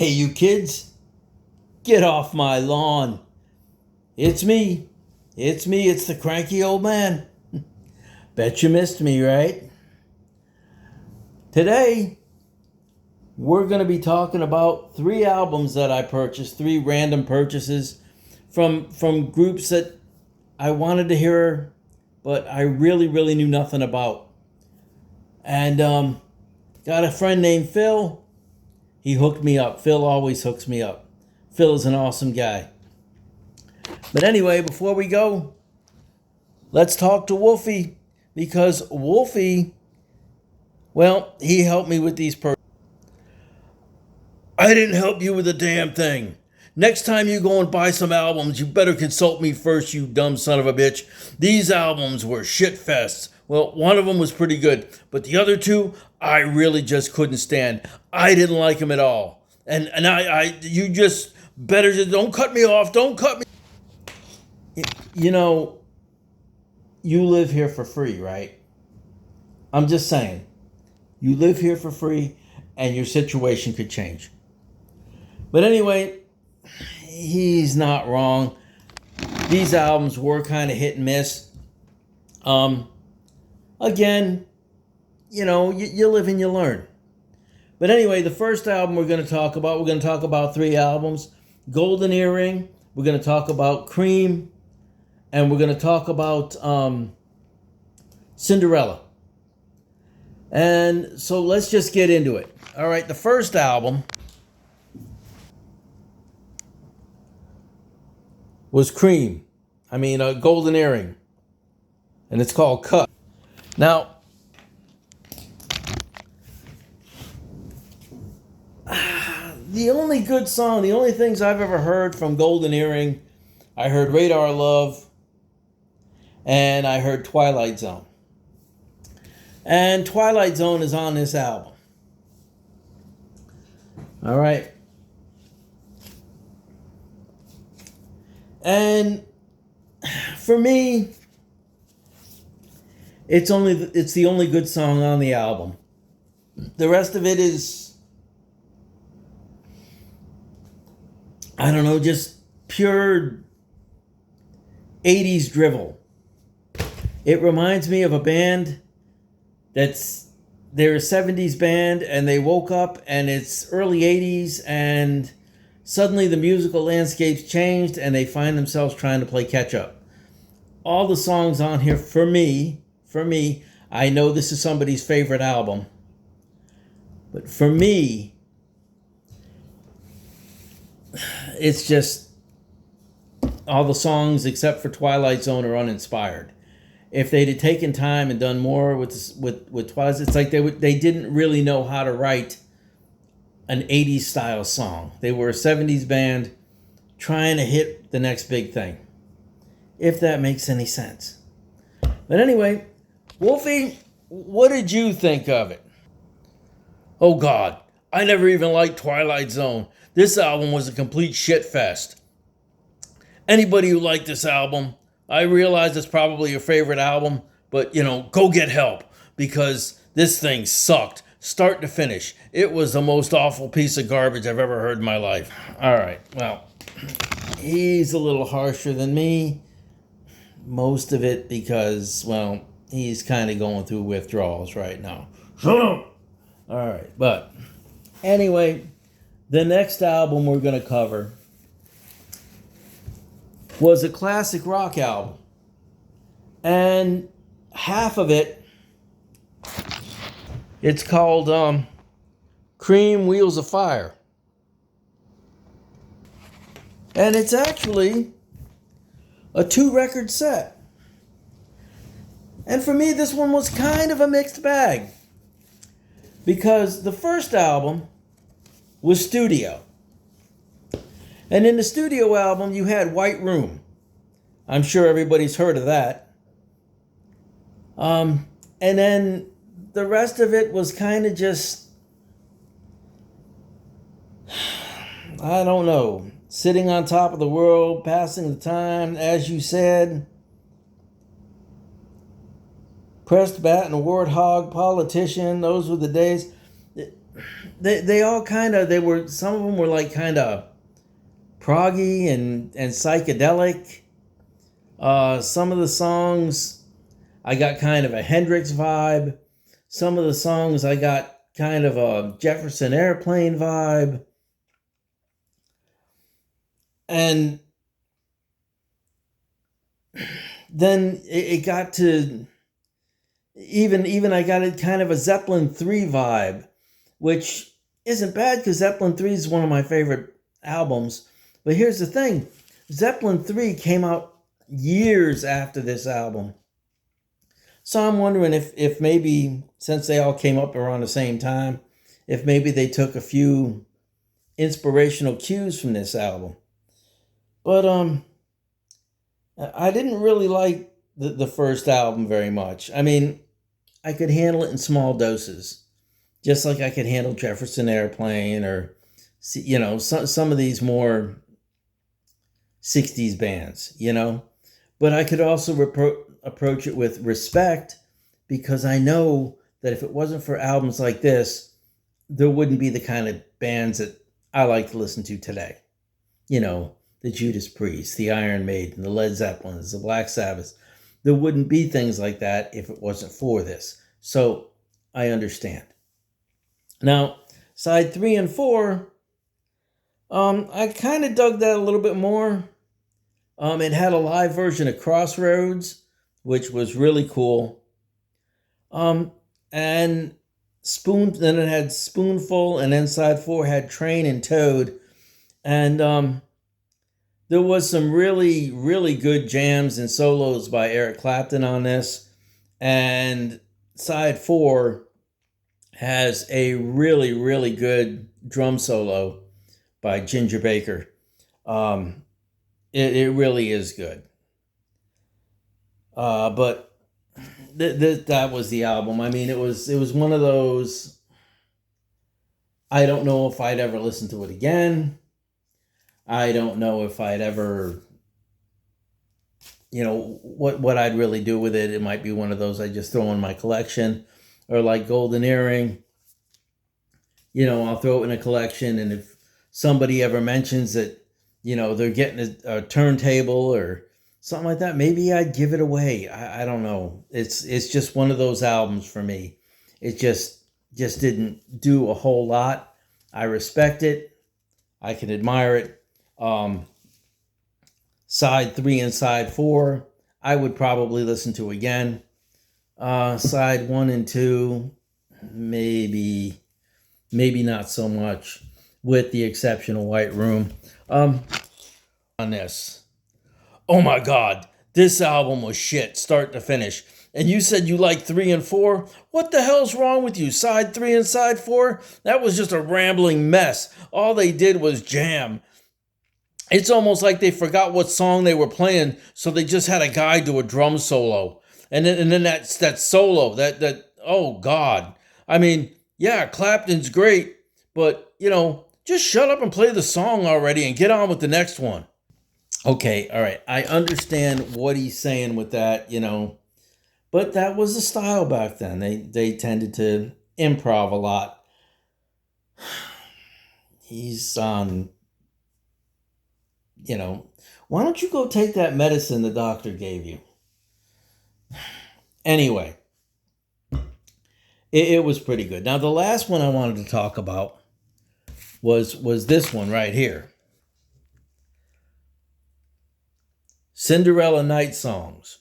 Hey, you kids, get off my lawn. It's me. It's me. It's the cranky old man. Bet you missed me, right? Today, we're going to be talking about 3 albums that I purchased, 3 random purchases from groups that I wanted to hear, but I really knew nothing about. And got a friend named Phil. He hooked me up. Phil always hooks me up. Phil is an awesome guy. But anyway, before we go, let's talk to Wolfe, because Wolfe, well, he helped me with these I didn't help you with a damn thing. Next time you go and buy some albums, you better consult me first, you dumb son of a bitch. These albums were shit fests. Well, one of them was pretty good, but the other 2, I really just couldn't stand. I didn't like them at all. And you just better just don't cut me off. Don't cut me. You know, you live here for free, right? I'm just saying. You live here for free, and your situation could change. But anyway, he's not wrong. These albums were kind of hit and miss. Again, you know, you live and you learn. But anyway, the first album we're going to talk about 3 albums. Golden Earring, we're going to talk about Cream, and we're going to talk about Cinderella. And so let's just get into it. All right, the first album was Cream. Golden Earring. And it's called Cut. Now, the only good song, the only things I've ever heard from Golden Earring, I heard Radar Love, and I heard Twilight Zone. And Twilight Zone is on this album. All right. And for me, it's the only good song on the album. The rest of it is, I don't know, just pure 80s drivel. It reminds me of a band they're a 70s band, and they woke up and it's early 80s, and suddenly the musical landscape's changed and they find themselves trying to play catch up. All the songs on here, for me, I know this is somebody's favorite album, but for me, it's just all the songs except for Twilight Zone are uninspired. If they'd have taken time and done more with Twilight, it's like they didn't really know how to write an 80s style song. They were a 70s band trying to hit the next big thing, if that makes any sense. But anyway, Wolfe, what did you think of it? Oh God, I never even liked Twilight Zone. This album was a complete shit fest. Anybody who liked this album, I realize it's probably your favorite album, but go get help, because this thing sucked, start to finish. It was the most awful piece of garbage I've ever heard in my life. All right, well, he's a little harsher than me. Most of it because, well, he's kind of going through withdrawals right now. Shut up! All right, but anyway, the next album we're going to cover was a classic rock album. And half of it, it's called Cream, Wheels of Fire. And it's actually a 2-record set. And for me, this one was kind of a mixed bag, because the first album was studio. And in the studio album, you had White Room. I'm sure everybody's heard of that. And then the rest of it was kind of just, I don't know, sitting on top of the world, passing the time, as you said. Pressed bat and warthog, politician, those were the days. they all kind of, they were, some of them were like kind of proggy and psychedelic. Some of the songs I got kind of a Hendrix vibe. Some of the songs I got kind of a Jefferson Airplane vibe. And then it got to, even I got a kind of a Zeppelin 3 vibe, which isn't bad because Zeppelin 3 is one of my favorite albums. But here's the thing, Zeppelin 3 came out years after this album. So I'm wondering if maybe, since they all came up around the same time, if maybe they took a few inspirational cues from this album. But I didn't really like the first album very much. I mean, I could handle it in small doses, just like I could handle Jefferson Airplane or, some of these more 60s bands, But I could also approach it with respect, because I know that if it wasn't for albums like this, there wouldn't be the kind of bands that I like to listen to today. The Judas Priest, the Iron Maiden, the Led Zeppelins, the Black Sabbath. There wouldn't be things like that if it wasn't for this. So I understand. Now, side 3 and 4, I kind of dug that a little bit more. It had a live version of Crossroads, which was really cool. And then it had Spoonful, and then side 4 had Train and Toad. And there was some really, really good jams and solos by Eric Clapton on this. And side 4 has a really, really good drum solo by Ginger Baker. It really is good. But that was the album. I mean, it was one of those, I don't know if I'd ever listen to it again. I don't know if I'd ever, what I'd really do with it. It might be one of those I just throw in my collection, or like Golden Earring. I'll throw it in a collection, and if somebody ever mentions that, they're getting a turntable or something like that, maybe I'd give it away. I don't know. It's just one of those albums for me. It just didn't do a whole lot. I respect it. I can admire it. Side 3 and side 4, I would probably listen to again. Side 1 and 2, maybe not so much, with the exception of White Room. On this, oh my God, this album was shit, start to finish. And you said you liked 3 and 4? What the hell's wrong with you? Side 3 and side 4? That was just a rambling mess. All they did was jam. It's almost like they forgot what song they were playing, so they just had a guy do a drum solo. And then that solo, that oh God. I mean, yeah, Clapton's great, but just shut up and play the song already and get on with the next one. Okay, all right. I understand what he's saying with that, but that was the style back then. They tended to improv a lot. He's why don't you go take that medicine the doctor gave you? Anyway, it was pretty good. Now, the last one I wanted to talk about was this one right here. Cinderella Night Songs.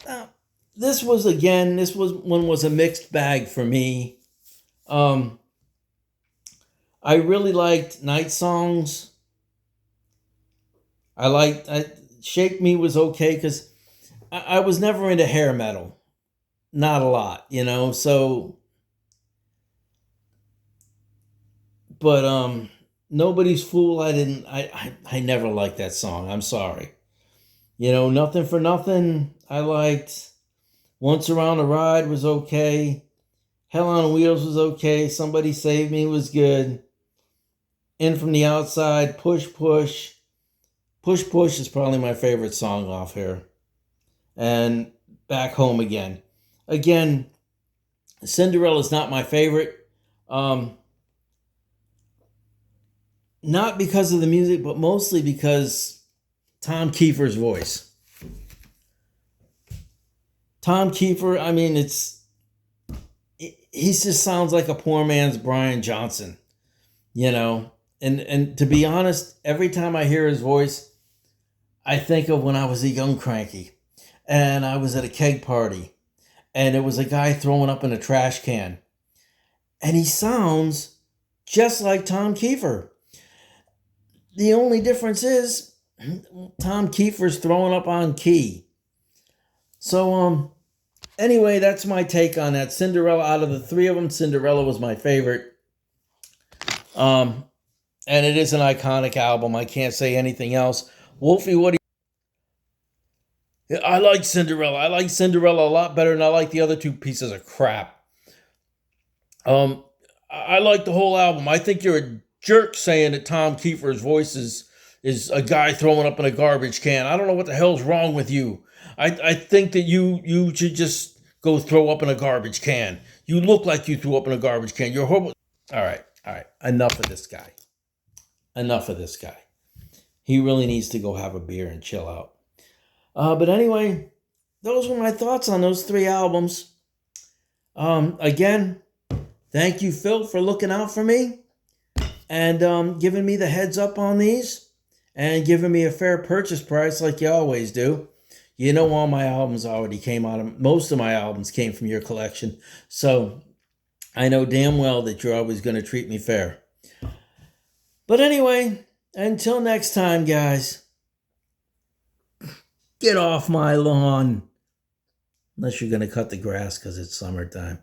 Now, this was a mixed bag for me. I really liked Night Songs. Shake Me was okay because I was never into hair metal. Not a lot, so. But Nobody's Fool, I never liked that song. I'm sorry. Nothing for Nothing, I liked. Once Around the Ride was okay. Hell on Wheels was okay. Somebody Save Me was good. In From the Outside, Push Push. Push Push is probably my favorite song off here. And Back Home Again. Again, Cinderella's not my favorite. Not because of the music, but mostly because Tom Kiefer's voice. Tom Kiefer, I mean, he just sounds like a poor man's Brian Johnson, you know. And to be honest, every time I hear his voice, I think of when I was a young Cranky and I was at a keg party and it was a guy throwing up in a trash can. And he sounds just like Tom Kiefer. The only difference is Tom Kiefer's throwing up on key. So, anyway, that's my take on that. Cinderella, out of the three of them, Cinderella was my favorite. And it is an iconic album. I can't say anything else. Wolfie, what do you... I like Cinderella. I like Cinderella a lot better than I like the other two pieces of crap. I like the whole album. I think you're a jerk saying that Tom Kiefer's voice is a guy throwing up in a garbage can. I don't know what the hell's wrong with you. I think that you should just go throw up in a garbage can. You look like you threw up in a garbage can. You're horrible. All right. Enough of this guy. Enough of this guy. He really needs to go have a beer and chill out. But anyway, those were my thoughts on those three albums. Again, thank you, Phil, for looking out for me and giving me the heads up on these and giving me a fair purchase price like you always do. You know, all my albums already came out of, most of my albums came from your collection. So I know damn well that you're always going to treat me fair. But anyway, until next time, guys, get off my lawn. Unless you're going to cut the grass because it's summertime.